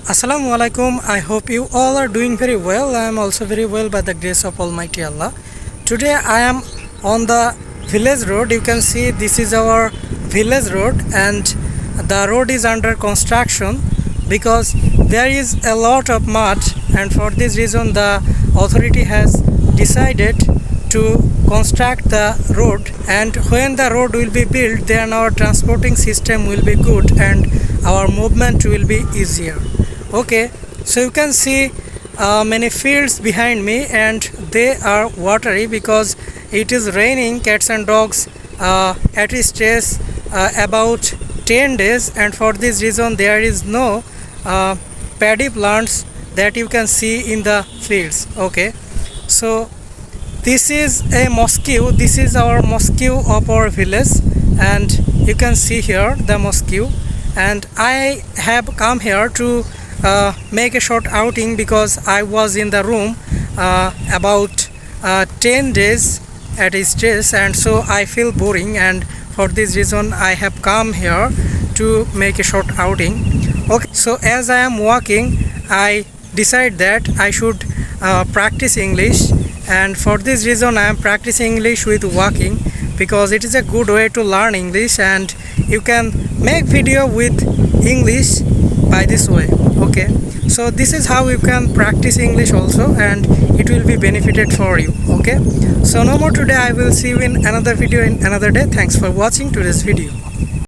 Assalamu alaikum. I hope you all are doing very well. I am also very well by the grace of Almighty Allah. Today I am on the village road. You can see this is our village road, and the road is under construction because there is a lot of mud, and for this reason the authority has decided to construct the road. And when the road will be built, then our transporting system will be good and our movement will be easier. Okay, so you can see many fields behind me, and they are watery because it is raining cats and dogs at a stage about 10 days, and for this reason there is no paddy plants that you can see in the fields. Okay, so this is a mosque. This is our mosque of our village, and you can see here the mosque. And I have come here to make a short outing because I was in the room about 10 days at a stress, and so I feel boring, and for this reason I have come here to make a short outing. Okay, so as I am walking, I decide that I should practice English, and for this reason I am practicing English with walking because it is a good way to learn English, and you can make video with English by this way. Okay, so this is how you can practice English also, and it will be benefited for you. Okay, so no more today. I will see you in another video in another day. Thanks for watching today's video.